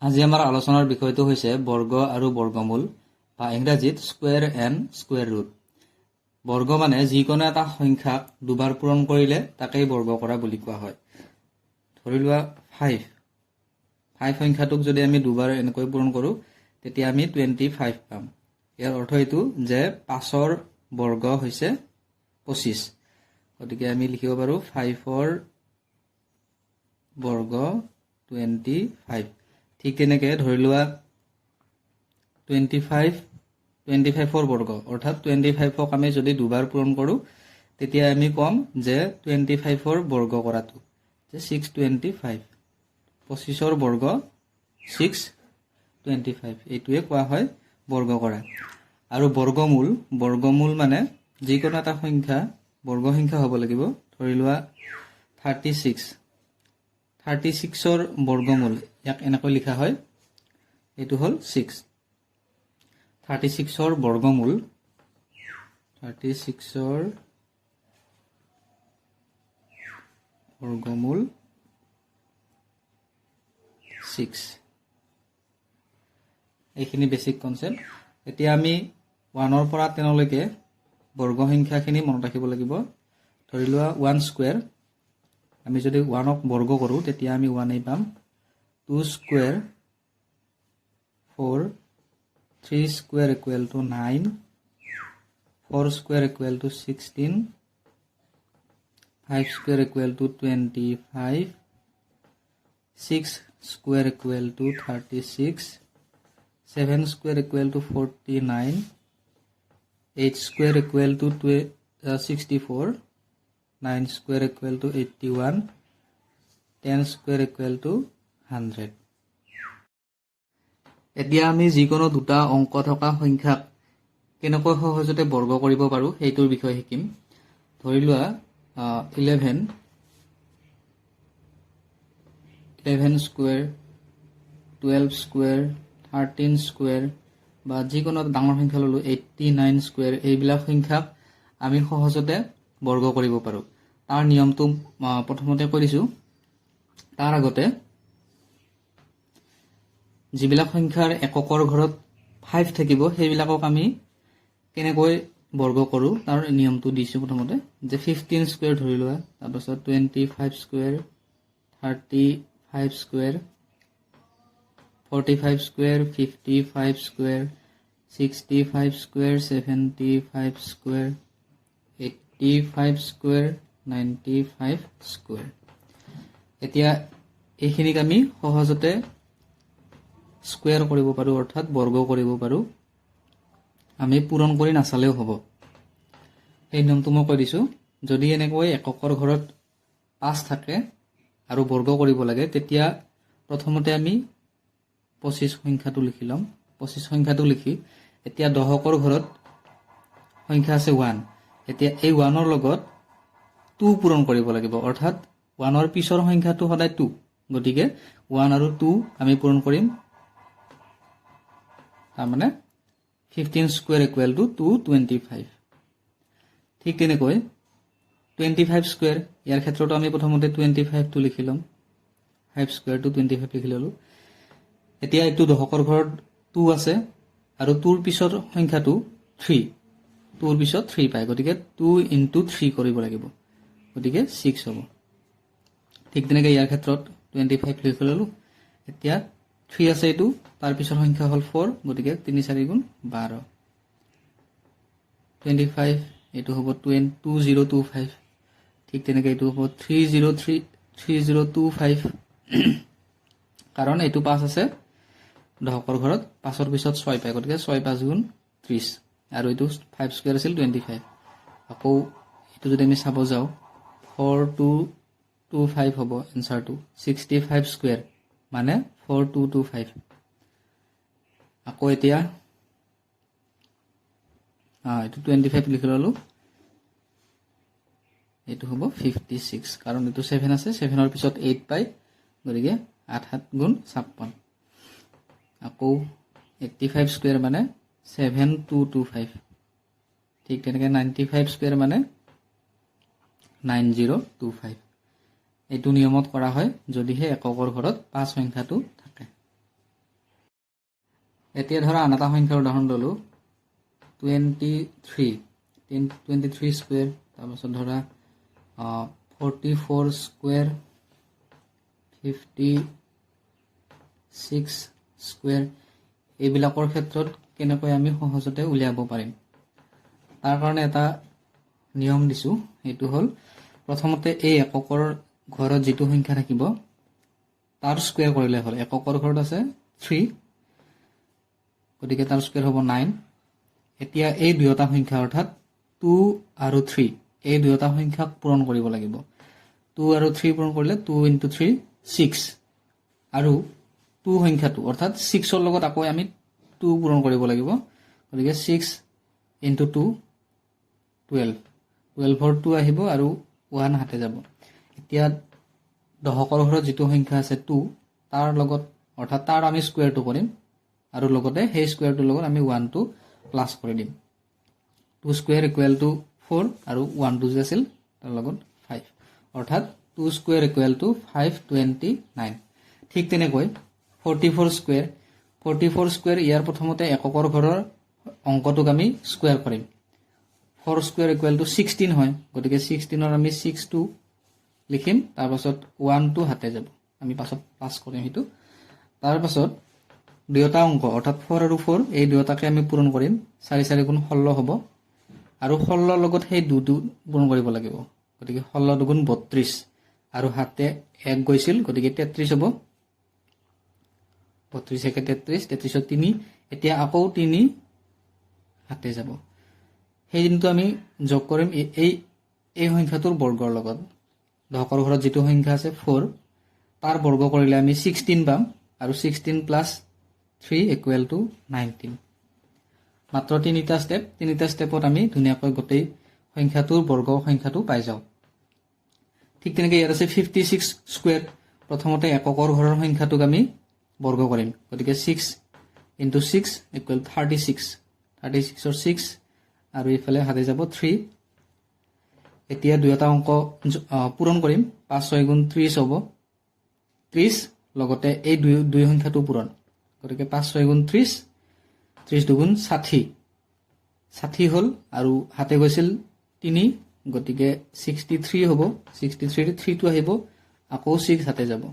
আজি আমাৰ আলোচনাৰ বিষয়টো হৈছে বৰ্গ আৰু বৰ্গমূল বা ইংৰাজীত স্কুৱেৰ এণ্ড স্কুৱেৰ ৰুট। বৰ্গ মানে যিকোনো এটা সংখ্যাক দুবাৰ পূৰণ কৰিলে তাকেই বৰ্গ কৰা বুলি কোৱা হয়। ধৰি লোৱা 5 সংখ্যাটোক যদি আমি দুবাৰ এনেকৈ পূৰণ কৰোঁ তেতিয়া আমি 25 পাম। ইয়াৰ অৰ্থ এইটো যে 5ৰ বৰ্গ হৈছে 25। গতিকে আমি লিখিব পাৰোঁ 5ৰ বৰ্গ 25। ঠিক তেনেকৈ ধৰি লোৱা 25ৰ বৰ্গ অৰ্থাৎ 25ক আমি যদি দুবাৰ পূৰণ কৰোঁ তেতিয়া আমি ক'ম যে 25ৰ বৰ্গ কৰাটো যে 625। 25ৰ বৰ্গ 625 এইটোৱে কোৱা হয় বৰ্গ কৰা। আৰু বৰ্গমূল মানে যিকোনো এটা সংখ্যা বৰ্গ সংখ্যা হ'ব লাগিব। ধৰি লোৱা 36ৰ বৰ্গমূল ইয়াক এনেকৈ লিখা হয়, এইটো হ'ল 6। 36ৰ বৰ্গমূল 6। এইখিনি বেছিক কনচেপ্ট। এতিয়া আমি 1ৰ পৰা 10লৈকে বৰ্গ সংখ্যাখিনি মনত ৰাখিব লাগিব। ধৰি লোৱা 1 স্কুৱেৰ, আমি যদি 1ক বৰ্গ কৰোঁ তেতিয়া আমি 1 পাম। 2 square 4, 3 square equal to 9, 4 square equal to 16, 5 square equal to 25, 6 square equal to 36, 7 square equal to 49, 8 square equal to 64, 9 square equal to 81, 10 square equal to 100। এতিয়া আমি যিকোনো দুটা অংক থকা সংখ্যাক কেনেকৈ সহজতে বৰ্গ কৰিব পাৰোঁ সেইটোৰ বিষয়ে শিকিম। ধৰি লোৱা 11 স্কুৱেৰ, 12 স্কুৱেৰ, 13 স্কুৱেৰ বা যিকোনো ডাঙৰ সংখ্যা ল'লোঁ 89 স্কুৱেৰ, এইবিলাক সংখ্যাক আমি সহজতে বৰ্গ কৰিব পাৰোঁ। তাৰ নিয়মটো প্ৰথমতে কৈ দিছোঁ। তাৰ আগতে যিবিলাক সংখ্যাৰ এককৰ ঘৰত 5 থাকিব সেইবিলাকক আমি কেনেকৈ বৰ্গ কৰোঁ তাৰ নিয়মটো দিছোঁ। প্ৰথমতে যে 15 স্কুৱেৰ ধৰি লোৱা, তাৰপাছত 25 square, 35 square, 45 square, 55 square, 65 square, 75 square, 85 square, 95 square. এতিয়া এইখিনিক আমি সহজতে স্কুৱেৰ কৰিব পাৰোঁ অৰ্থাৎ বৰ্গ কৰিব পাৰোঁ। আমি পূৰণ কৰি নাচালেও হ'ব। সেই নিয়মটো মই কৈ দিছোঁ। যদি এনেকৈ এককৰ ঘৰত 5 থাকে আৰু বৰ্গ কৰিব লাগে তেতিয়া প্ৰথমতে আমি 25 সংখ্যাটো লিখি ল'ম। 25 সংখ্যাটো লিখি এতিয়া দশকৰ ঘৰত সংখ্যা আছে 1। এতিয়া এই 1ৰ লগত 2 পূৰণ কৰিব লাগিব অৰ্থাৎ 1ৰ পিছৰ সংখ্যাটো সদায় 2। গতিকে 1 আৰু 2 আমি পূৰণ কৰিম। তাৰমানে 15 স্কুৱেৰ ইকুৱেল টু 225। ঠিক তেনেকৈ 25 স্কুৱেৰ, ইয়াৰ ক্ষেত্ৰতো আমি প্ৰথমতে 25টো লিখি ল'ম। 5 স্কুৱেৰটো 25 লিখি ল'লোঁ। এতিয়া এইটো দশকৰ ঘৰত 2 আছে আৰু 2ৰ পিছৰ সংখ্যাটো 3। 2ৰ পিছত 3 পায়, গতিকে 2 into 3 কৰিব লাগিব, গতিকে 6 হ'ব। ঠিক তেনেকৈ ইয়াৰ ক্ষেত্ৰত 25 লিখি ল'লোঁ। এতিয়া 3 আছে, এইটো তাৰ পিছৰ সংখ্যা হ'ল 4, গতিকে 3 4 গুণ 12। 25 এইটো হ'ব 2025। ঠিক তেনেকৈ এইটো হ'ব 3025 কাৰণ এইটো 5 আছে দশকৰ ঘৰত, 5ৰ পিছত 6 পায়, গতিকে 6 5 গুণ 30 আৰু এইটো 5 স্কুৱেৰ আছিল 25। আকৌ এইটো যদি আমি চাব যাওঁ 4225 হ'ব এনচাৰটো। 65 স্কুৱেৰ মানে 4225। আকৌ এতিয়া এইটো 25 লিখি ল'লোঁ। এইটো হ'ব 56 কাৰণ এইটো 7 আছে, 7ৰ পিছত 8 পায়, গতিকে 8 7 গুণ 56। আকৌ 85 স্কুৱেৰ মানে 7225। ঠিক তেনেকৈ 95 স্কুৱেৰ মানে 9025। এইটো নিয়মত কৰা হয় যদিহে এককৰ ঘৰত 5 সংখ্যাটো থাকে। এতিয়া ধৰা আন এটা সংখ্যাৰ উদাহৰণ ল'লোঁ 23 স্কুৱেৰ, তাৰপাছত ধৰা 44 স্কুৱেৰ, 56 স্কুৱেৰ, এইবিলাকৰ ক্ষেত্ৰত কেনেকৈ আমি সহজতে উলিয়াব পাৰিম। তাৰ কাৰণে এটা নিয়ম দিছোঁ, সেইটো হ'ল প্ৰথমতে এই এককৰ ঘৰত যিটো সংখ্যা থাকিব তাৰ স্কুৱেৰ কৰিলে হ'ল। এককৰ ঘৰত আছে 3, গতিকে তাৰ স্কুৱেৰ হ'ব 9। এতিয়া এই দুয়োটা সংখ্যা অৰ্থাৎ 2 আৰু 3 এই দুয়োটা সংখ্যাক পূৰণ কৰিব লাগিব। 2 আৰু 3 পূৰণ কৰিলে 2 × 3 6, আৰু 2 সংখ্যাটো অৰ্থাৎ 6ৰ লগত আকৌ আমি 2 পূৰণ কৰিব লাগিব, গতিকে 6 × 2 12, 12ৰ 2 আহিব আৰু 1 হাতে যাব। এতিয়া দশকৰ ঘৰত যিটো সংখ্যা আছে 2 তাৰ লগত অৰ্থাৎ তাৰ আমি স্কুৱেৰটো কৰিম, আৰু লগতে সেই স্কুৱেৰটোৰ লগত আমি 1টো প্লাছ কৰি দিম। 2 স্কুৱেৰ ইকুৱেল টু 4 আৰু 1টো যে আছিল তাৰ লগত 5, অৰ্থাৎ 2 স্কুৱেৰ ইকুৱেল টু 529। ঠিক তেনেকৈ 44 স্কুৱেৰ, 44 স্কুৱেৰ ইয়াৰ প্ৰথমতে এককৰ ঘৰৰ অংকটোক আমি স্কুৱেৰ কৰিম। 4 স্কুৱেৰ ইকুৱেল টু 16 হয়, গতিকে 16ৰ আমি 6টো লিখিম, তাৰপাছত 1টো হাতে যাব, আমি পাছত প্লাছ কৰিম সেইটো। তাৰপাছত দুয়োটা অংক অৰ্থাৎ 4 আৰু 4 এই দুয়োটাকে আমি পূৰণ কৰিম, 4 × 4 = 16 হ'ব, আৰু 16ৰ লগত সেই 2টো পূৰণ কৰিব লাগিব, গতিকে 16 × 2 = 32, আৰু হাতে 1 গৈছিল, গতিকে 33 হ'ব। 32 × 1 = 33, 33ৰ 3, এতিয়া আকৌ 3 হাতে যাব। সেই দিনটো আমি যোগ কৰিম এই সংখ্যাটোৰ বৰ্গৰ লগত। দশকৰ ঘৰত যিটো সংখ্যা আছে 4 তাৰ বৰ্গ কৰিলে আমি 16 পাম, আৰু 16 + 3 = 19। মাত্ৰ তিনিটা ষ্টেপত আমি ধুনীয়াকৈ গোটেই সংখ্যাটোৰ বৰ্গ সংখ্যাটো পাই যাওঁ। ঠিক তেনেকৈ ইয়াত আছে 56 স্কুৱেৰ, প্ৰথমতে এককৰ ঘৰৰ সংখ্যাটোক আমি বৰ্গ কৰিম, গতিকে 6 × 6 = 36, 36ৰ 6 আৰু ইফালে হাতে যাব 3। এতিয়া দুয়োটা অংক পূৰণ কৰিম, 5 × 6 = 30 হ'ব, 30 লগতে এই দুই সংখ্যাটো পূৰণ, গতিকে 5 × 6 = 30, 30 × 2 = 60, 60 হ'ল, আৰু হাতে গৈছিল 3, গতিকে 63 হ'ব, 63ৰ 3টো আহিব, আকৌ 6 হাতে যাব।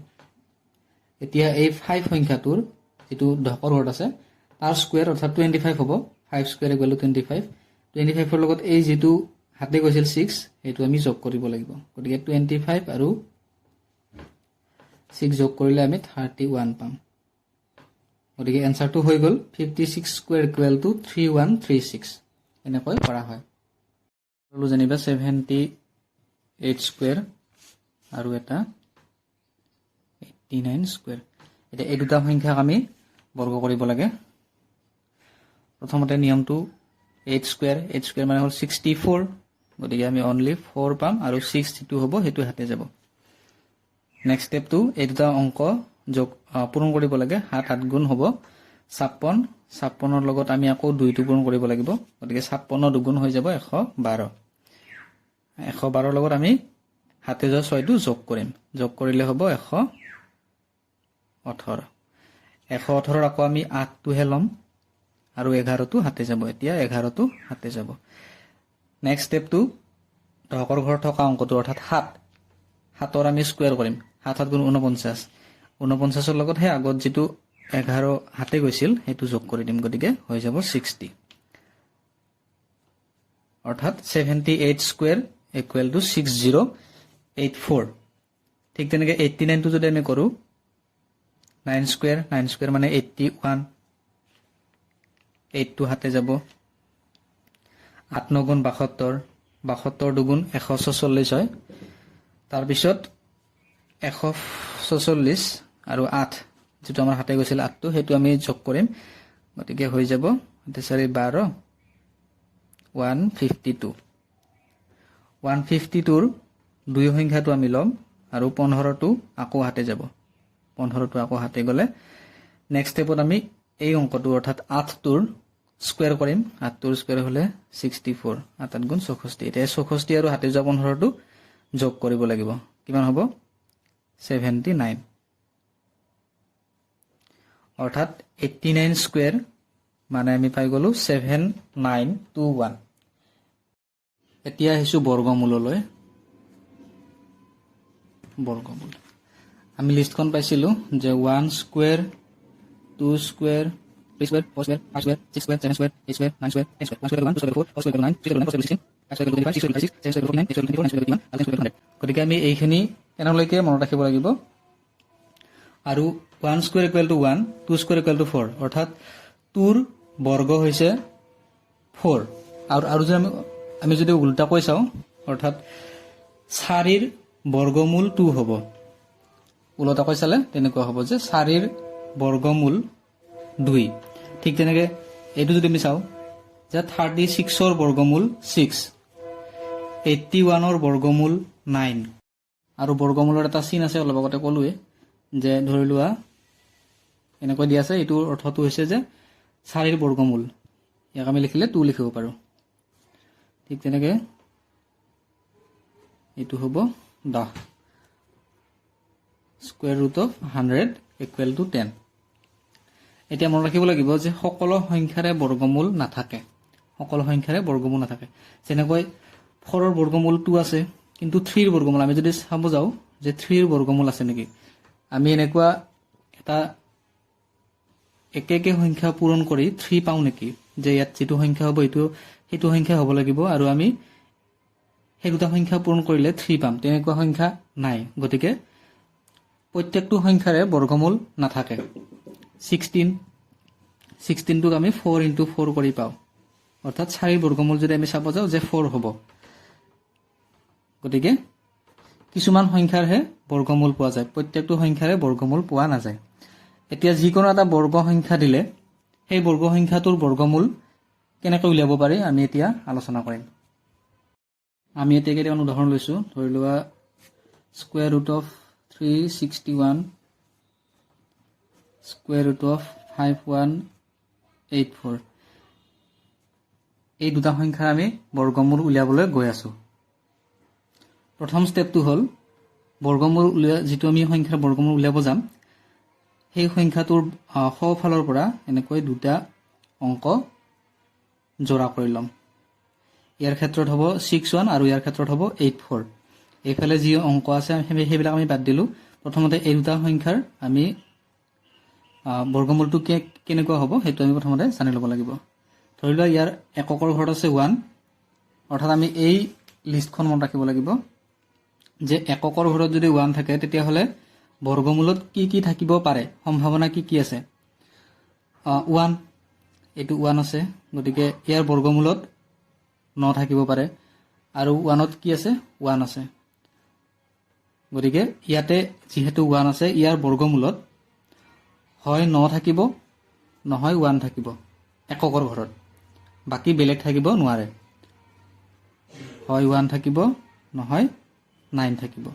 এতিয়া এই 5 সংখ্যাটোৰ যিটো দশকৰ ঘৰত আছে তাৰ স্কুৱেৰ অৰ্থাৎ 25 হ'ব, 5 স্কুৱেৰ = 25, 25ৰ লগত এই যিটো হাতে গৈছিল 6 সেইটো আমি যোগ কৰিব লাগিব, গতিকে 25 আৰু 6 যোগ কৰিলে আমি 31 পাম, গতিকে এনচাৰটো হৈ গ'ল 56 স্কুৱেৰ = 3136। এনেকৈ কৰা হয়। যেনিবা 78 স্কুৱেৰ আৰু এটা 89 স্কুৱেৰ। এতিয়া এই দুটা সংখ্যাক আমি বৰ্গ কৰিব লাগে। প্ৰথমতে নিয়মটো 8 স্কুৱেৰ মানে হ'ল 64, গতিকে আমি অনলি 4 পাম, আৰু 6 যিটো হ'ব সেইটো হাতে যাব। নেক্সট ষ্টেপটো এই দুটা অংক পূৰণ কৰিব লাগে, 7 × 8 = হ'ব 56, 56ৰ লগত আমি আকৌ 2টো পূৰণ কৰিব লাগিব, গতিকে 56 2 হৈ যাব 112, 112ৰ লগত আমি হাতে যোৱা 6টো যোগ কৰিম, যোগ কৰিলে হ'ব 118, 118ৰ আকৌ আমি 8টোহে ল'ম, আৰু 11টো হাতে যাব, এতিয়া 11টো হাতে যাব। নেক্সট ষ্টেপটো দশকৰ ঘৰত থকা অংকটো অৰ্থাৎ 7ৰ আমি স্কুৱেৰ কৰিম, 7 × 7 = 49, 49ৰ লগত সেই আগত যিটো 11 হাতে গৈছিল সেইটো যোগ কৰি দিম, গতিকে হৈ যাব 60, অৰ্থাৎ 78 স্কুৱেৰ = 6084। ঠিক তেনেকৈ 89টো যদি আমি কৰোঁ, 9 স্কুৱেৰ মানে 81, 8টো হাতে যাব, 8 × 9 = 72, 72 2 = 146 হয়, তাৰপিছত 146 আৰু 8 যিটো আমাৰ হাতে গৈছিল 8টো সেইটো আমি যোগ কৰিম, গতিকে হৈ যাব 4 12 152, 152ৰ 2 সংখ্যাটো আমি ল'ম, আৰু 15টো আকৌ হাতে যাব, 15টো আকৌ হাতে গ'লে নেক্সট ষ্টেপত আমি এই অংকটো অৰ্থাৎ 8টোৰ স্কুৱেৰ কৰিম, 8টোৰ স্কুৱেৰ হ'লে 64, 8 × 8 = 64, এতিয়া 64 আৰু হাতে যোৱা 15টো যোগ কৰিব লাগিব, কিমান হ'ব 79, অৰ্থাৎ 89 স্কুৱেৰ মানে আমি পাই গ'লো 7921। এতিয়া আহিছোঁ বৰ্গমূললৈ। বৰ্গমূল আমি লিষ্টখন পাইছিলোঁ যে 1 square 2 square 3 square 4 square 5 square 6 square 7 square 8 square 9 square 10 square 1 square 2 square 4 4 square 9 3 square 9 4 16 5 square 25 6 square 26 7 square 49 8 square 24 9 square 21 11 square 100। গতিকে আমি এইখিনি এনেলৈকে মনত ৰাখিব লাগিব। আৰু 1 square equal to 1 2 square equal to 4 অৰ্থাৎ 2ৰ বৰ্গ হৈছে 4। আৰু যদি আমি যদি উল্টাকৈ চাওঁ অৰ্থাৎ 4ৰ বৰ্গমূল 2 হ'ব। উলটাকৈ চালে তেনেকুৱা হ'ব যে 4ৰ বৰ্গমূল 2। ঠিক তেনেকৈ এইটো যদি আমি চাওঁ যে 36ৰ বৰ্গমূল 6, 81ৰ বৰ্গমূল 9। আৰু বৰ্গমূলৰ এটা চিন আছে, অলপ আগতে ক'লোৱে যে ধৰি লোৱা এনেকৈ দিয়া আছে, এইটোৰ অৰ্থটো হৈছে যে 4ৰ বৰ্গমূল, ইয়াক আমি লিখিলে 2 লিখিব পাৰোঁ। ঠিক তেনেকৈ এইটো হ'ব 10 square root of 100 equal to 10। এতিয়া মনত ৰাখিব লাগিব যে সকলো সংখ্যাৰে বৰ্গমূল নাথাকে। সকলো সংখ্যাৰে বৰ্গমূল নাথাকে। যেনেকৈ 4ৰ বৰ্গমূল 2 আছে, কিন্তু 3ৰ বৰ্গমূল আমি যদি চাব যাওঁ যে 3ৰ বৰ্গমূল আছে নেকি, আমি এনেকুৱা এটা একে সংখ্যা পূৰণ কৰি 3 পাওঁ নেকি, যে ইয়াত যিটো সংখ্যা হ'ব সেইটো সংখ্যা হ'ব লাগিব আৰু আমি সেই দুটা সংখ্যা পূৰণ কৰিলে 3 পাম, তেনেকুৱা সংখ্যা নাই। গতিকে প্ৰত্যেকটো সংখ্যাৰে বৰ্গমূল নাথাকে। 16টোক আমি 4 × 4 কৰি পাওঁ, অৰ্থাৎ 4ৰ বৰ্গমূল যদি আমি চাব যাওঁ যে 4 হ'ব। গতিকে কিছুমান সংখ্যাৰহে বৰ্গমূল পোৱা যায়, প্ৰত্যেকটো সংখ্যাৰে বৰ্গমূল পোৱা নাযায়। এতিয়া যিকোনো এটা বৰ্গ সংখ্যা দিলে সেই বৰ্গ সংখ্যাটোৰ বৰ্গমূল কেনেকৈ উলিয়াব পাৰি আমি এতিয়া আলোচনা কৰিম। আমি এতিয়া কেইটামান উদাহৰণ লৈছোঁ। ধৰি লোৱা square root of 361 square root of 5184। এই দুটা সংখ্যাৰ আমি বৰ্গমূল উলিয়াবলৈ গৈ আছোঁ। প্ৰথম ষ্টেপটো হ'ল বৰ্গমূল যিটো আমি সংখ্যাৰ বৰ্গমূল উলিয়াব যাম, সেই সংখ্যাটোৰ সোঁফালৰ পৰা এনেকৈ দুটা অংক জোৰা কৰি ল'ম। ইয়াৰ ক্ষেত্ৰত হ'ব 61 আৰু ইয়াৰ ক্ষেত্ৰত হ'ব 84। এইফালে যি অংক আছে সেইবিলাক আমি বাদ দিলোঁ। প্ৰথমতে এই দুটা সংখ্যাৰ আমি বৰ্গমূলটো কেনেকুৱা হ'ব সেইটো আমি প্ৰথমতে জানি ল'ব লাগিব। ধৰি লোৱা ইয়াৰ এককৰ ঘৰত আছে 1, অৰ্থাৎ আমি এই লিষ্টখন মনত ৰাখিব লাগিব যে এককৰ ঘৰত যদি 1 থাকে তেতিয়াহ'লে বৰ্গমূলত কি কি থাকিব পাৰে, সম্ভাৱনা কি কি আছে। 1, এইটো 1 আছে, গতিকে ইয়াৰ বৰ্গমূলত 9 থাকিব পাৰে। আৰু 1ত কি আছে, 1 আছে, গতিকে ইয়াতে যিহেতু 1 আছে ইয়াৰ বৰ্গমূলত হয় 9 থাকিব নহয় 1 থাকিব এককৰ ঘৰত, বাকী বেলেগ থাকিব নোৱাৰে। হয় 1 থাকিব নহয় 9 থাকিব।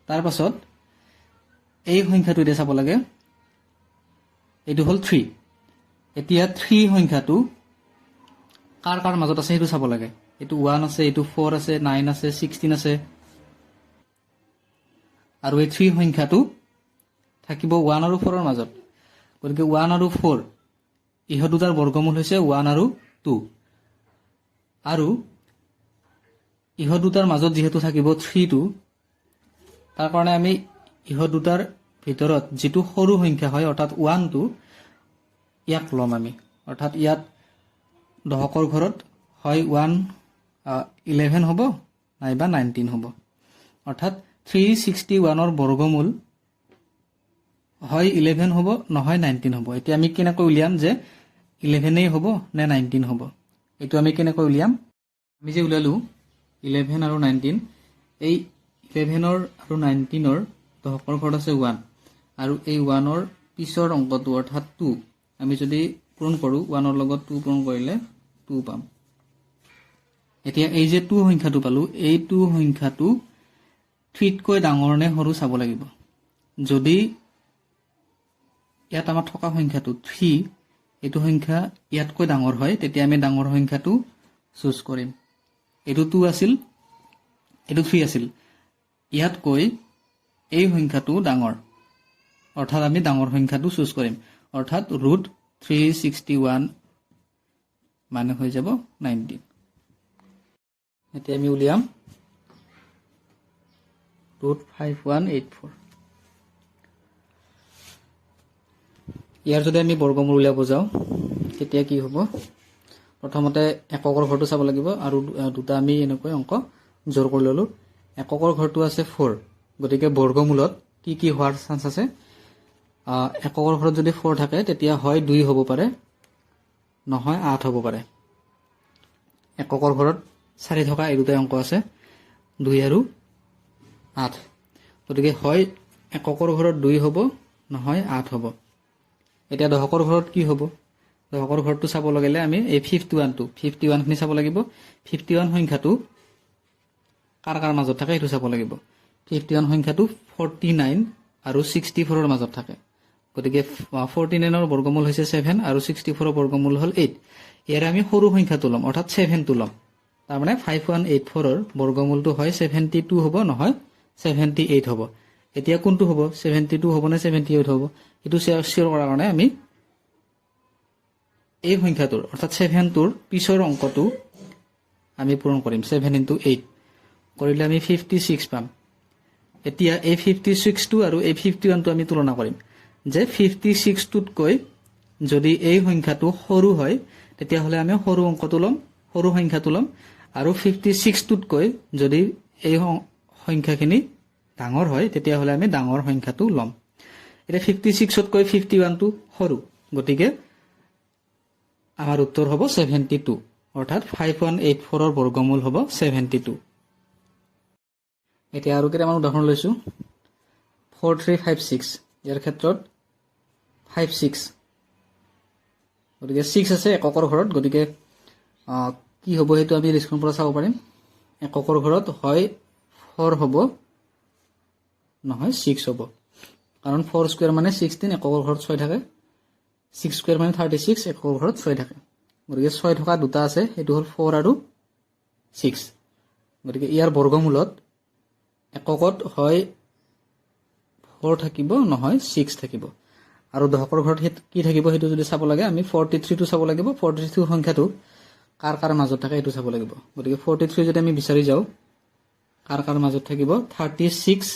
তাৰ পাছত এই সংখ্যাটো এতিয়া চাব লাগে, এইটো হ'ল 3। এতিয়া 3 সংখ্যাটো কাৰ কাৰ মাজত আছে সেইটো চাব লাগে। এইটো 1 আছে, এইটো 4 আছে, 9 আছে, 16 আছে। আৰু এই 3 সংখ্যাটো থাকিব 1 আৰু 4ৰ মাজত। গতিকে 1 আৰু 4 ইহঁত দুটাৰ বৰ্গমূল হৈছে 1 আৰু 2। আৰু ইহঁত দুটাৰ মাজত যিহেতু থাকিব 3টো, তাৰ কাৰণে আমি ইহঁত দুটাৰ ভিতৰত যিটো সৰু সংখ্যা হয় অৰ্থাৎ 1টো ইয়াক ল'ম আমি। অৰ্থাৎ ইয়াত দশকৰ ঘৰত হয় 11 হ'ব নাইবা 19 হ'ব। অৰ্থাৎ 361ৰ বৰ্গমূল হয় 11 হ'ব নহয় 19 হ'ব। এতিয়া আমি কেনেকৈ উলিয়াম যে 11 হ'ব নে 19 হ'ব, এইটো আমি কেনেকৈ উলিয়াম। আমি যে উলিয়ালোঁ 11 আৰু 19, এই 11 আৰু 19ৰ দশকৰ ঘৰত আছে 1, আৰু এই 1ৰ পিছৰ অংকটো অৰ্থাৎ 2 আমি যদি পূৰণ কৰোঁ, 1ৰ লগত 2 পূৰণ কৰিলে 2 পাম। এতিয়া এই যে 2 সংখ্যাটো পালোঁ, এই 2 সংখ্যাটো 3তকৈ ডাঙৰ নে সৰু চাব লাগিব। যদি ইয়াত আমাৰ থকা সংখ্যাটো 3, এইটো সংখ্যা ইয়াতকৈ ডাঙৰ হয়, তেতিয়া আমি ডাঙৰ সংখ্যাটো চুজ কৰিম। এইটো 2 আছিল, এইটো 3 আছিল, ইয়াতকৈ এই সংখ্যাটো ডাঙৰ, অৰ্থাৎ আমি ডাঙৰ সংখ্যাটো চুজ কৰিম। অৰ্থাৎ ৰুট 361 মানে হৈ যাব 19 এতিয়া আমি উলিয়াম √5184 ইয়াৰ যদি আমি বৰ্গমূল উলিয়াব যাওঁ তেতিয়া কি হ'ব প্ৰথমতে এককৰ ঘৰটো চাব লাগিব আৰু দুটা আমি এনেকৈ অংক জোৰ কৰি ললো এককৰ ঘৰটো আছে 4 গতিকে বৰ্গমূলত কি কি হোৱাৰ চান্স আছে এককৰ ঘৰত যদি 4 থাকে তেতিয়া হয় 2 হ'ব পাৰে নহয় 8 হ'ব পাৰে এককৰ ঘৰত 4 থকা এই দুটা অংক আছে 2 আৰু 8 গতিকে হয় এককৰ ঘৰত 2 হ'ব নহয় 8 হ'ব এতিয়া দশকৰ ঘৰত কি হ'ব দশকৰ ঘৰটো চাব লাগিলে আমি এই 51 খিনি চাব লাগিব 51 সংখ্যাটো কাৰ কাৰ মাজত থাকে এটো চাব লাগিব 51 সংখ্যাটো 49 আৰু 64 ৰ মাজত থাকে গতিকে 49 ৰ বৰ্গমূল হৈছে 7 আৰু 64 ৰ বৰ্গমূল হ'ল 8 ইয়াৰে আমি সৰু সংখ্যাটো লম অৰ্থাৎ 7 টো লম তাৰ মানে 5184 ৰ বৰ্গমূলটো হয় 72 হ'ব নহয় 78 হ'ব এতিয়া কোনটো হ'ব 72 হ'ব নে 78 হ'ব এটো শিওৰ কৰাৰ কাৰণে আমি এই সংখ্যাটোৰ অৰ্থাৎ 7 টোৰ পিছৰ অংকটো আমি পূৰণ কৰিম 7 * 8 কৰিলে আমি 56 পাম এতিয়া এই 56 টো আৰু এই 51 টো আমি তুলনা কৰিম যে 56 টোতকৈ যদি এই সংখ্যাটো সৰু হয় তেতিয়া হলে আমি সৰু অংকটো লম সৰু সংখ্যাটো লম আৰু 56 টোতকৈ যদি এই সংখ্যাখিনি ডাঙৰ হয় তেতিয়া হলে আমি ডাঙৰ সংখ্যাটো লম এটা 56 তকৈ 51 টো সৰু গতিকে আমাৰ উত্তৰ হ'ব 72 অৰ্থাৎ 5184 ৰ বৰ্গমূল হ'ব 72 এতিয়া আৰু কেইটামান উদাহৰণ লৈছো 4356 ইয়াৰ ক্ষেত্ৰত 56 গতিকে 6 আছে এককৰ ঘৰত গতিকে কি হ'ব হেতু আমি লিষ্টখন পৰা চাব পাৰিম এককৰ ঘৰত হয় 4 হ'ব নহয় 6 হ'ব কাৰণ 4 স্কয়াৰ মানে 16 এককৰ ঘৰত 6 থাকে 6 স্কয়াৰ মানে 36 এককৰ ঘৰত 6 থাকে গতিকে 6 থকা দুটা আছে এটো হ'ল 4 আৰু 6 গতিকে ইয়াৰ বৰ্গমূলত এককত হয় 4 থাকিব নহয় 6 থাকিব আৰু দশকৰ ঘৰত কি থাকিব হেতু যদি চাব লাগে আমি 43 টো চাব লাগিব 43 সংখ্যাটো কাৰ কাৰ মাজত থাকে এটো চাব লাগিব গতিকে 43 যদি আমি বিচাৰি যাও কাৰ কাৰ মাজত থাকিব 36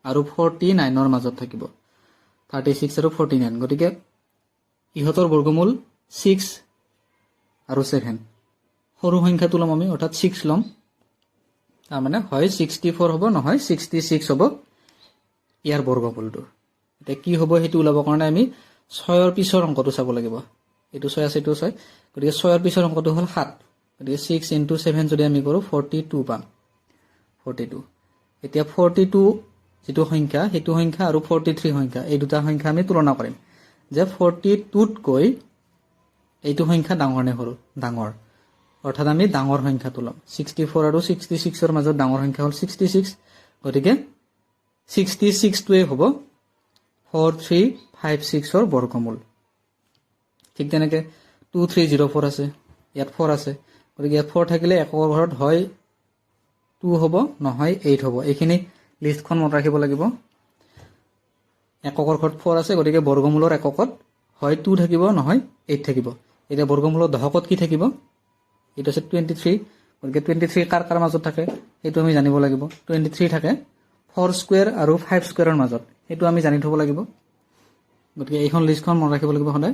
আৰু 49 ৰ মাজত থাকিব 36 আৰু 49 গতিকে ইহতৰ বৰ্গমূল 6 আৰু 7 সৰু সংখ্যাটো লম আমি অৰ্থাৎ 6 লম তাৰ মানে হয় 64 হ'ব নহয় 66 হ'ব ইয়াৰ বৰ্গমূলটো এটা কি হ'ব হেতু ওলাব কাৰণে আমি 6 ৰ পিছৰ অংকটো চাব লাগিব এটো 6 আছে এটো 6 গতিকে 6 ৰ পিছৰ অংকটো হ'ল 7 গতিকে 6 * 7 যদি আমি কৰো 42 পাম 42 এতিয়া 42 যেটো সংখ্যা হেতু সংখ্যা আৰু 43 সংখ্যা এই দুটা সংখ্যা আমি তুলনা কৰিম যে 42 তকৈ এইটো সংখ্যা ডাঙৰ নে সৰু ডাঙৰ অৰ্থাৎ আমি ডাঙৰ সংখ্যাটো লম 64 আৰু 66 ৰ মাজত ডাঙৰ সংখ্যা হ'ল 66 গতিকে 66 টোৱে হ'ব 4356 ৰ বৰ্গমূল ঠিক তেনেকে 2304 আছে ইয়াত 4 আছে গতিকে ইয়াত 4 থাকিলে এককৰ ঘৰত হয় 2 হ'ব নহয় 8 হ'ব এইখিনি লিষ্টখন মনত ৰাখিব লাগিব এককৰ ঘৰত 4 আছে গতিকে বৰ্গমূলৰ এককত হয় 2 থাকিব নহয় 8 থাকিব এতিয়া বৰ্গমূলৰ দশকত কি থাকিব এটা আছে 23 গতিকে 23 কাৰ কাৰ মাজত থাকে এটো আমি জানিব লাগিব 23 থাকে 4 স্কয়াৰ আৰু 5 স্কয়াৰৰ মাজত এটো আমি জানি থব লাগিব গতিকে এইখন লিষ্টখন মনত ৰাখিব লাগিব হলে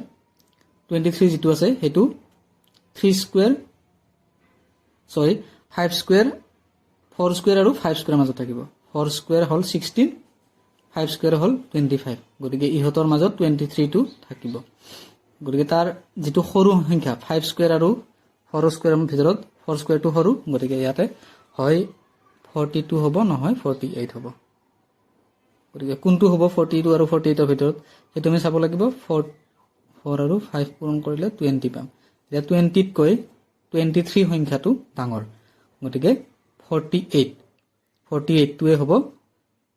23 যেটো আছে হেতু 3 স্কয়াৰ 5 স্কয়াৰ 4 স্কয়াৰ আৰু 5 স্কয়াৰৰ মাজত থাকিব 4 স্কয়াৰ হ'ল 16 5 স্কয়াৰ হ'ল 25 গতিকে ইহতৰ মাজত 23 টো থাকিব গতিকে তাৰ যেটো সৰু সংখ্যা 5 স্কয়াৰ আৰু 4 স্কয়াৰৰ ভিতৰত 4 স্কয়াৰটো সৰু গতিকে ইয়াতে হয় 42 হ'ব নহয় 48 হ'ব গতিকে কোনটো হ'ব 42 আৰু 48 ৰ ভিতৰত এটো আমি চাব লাগিব 4 আৰু 5 পূৰণ কৰিলে 20 পাম এতিয়া 20 তকৈ 23 সংখ্যাটো ডাঙৰ গতিকে 48 টোৱে হ'ব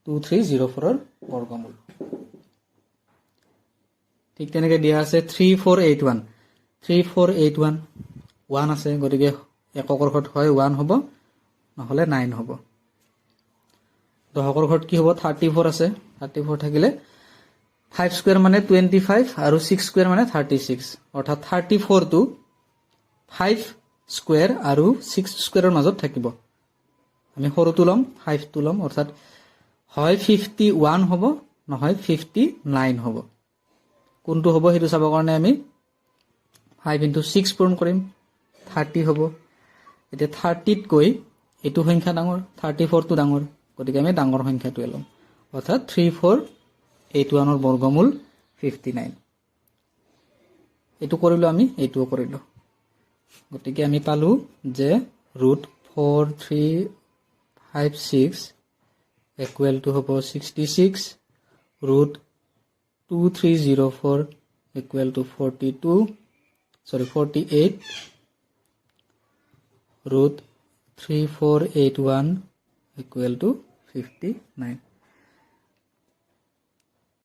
2304 ৰ বৰ্গমূল ঠিক তেনেকে দিয়া আছে 3481 1 আছে গতিকে এককৰ ঘৰত হয় 1 হ'ব নহলে 9 হ'ব দশকৰ ঘৰত কি হ'ব 34 আছে 34 থাকিলে 5 স্কোয়াৰ মানে 25 আৰু 6 স্কোয়াৰ মানে 36 অৰ্থাৎ 34 টু 5 স্কোয়াৰ আৰু 6 স্কোয়াৰেৰ মাজত থাকিব আমি সৰুটো লম 5 টো লম অর্থাৎ হয় 51 হ'ব নহয় 59 হ'ব কোনটো হ'ব হেতু চাবৰ কাৰণে আমি 5 into 6 পূৰণ কৰিম 30 হ'ব এতিয়া 30 ত কৈ এটো সংখ্যা ডাঙৰ 34 টো ডাঙৰ গতিকে আমি ডাঙৰ সংখ্যাটো লম অৰ্থাৎ 3481 ৰ বৰ্গমূল 59 এটো কৰিলো আমি এটোও কৰিলো গতিকে আমি পালো যে √4356 equal to হ'ব 66 √2304 equal to 48 √3481 equal to 59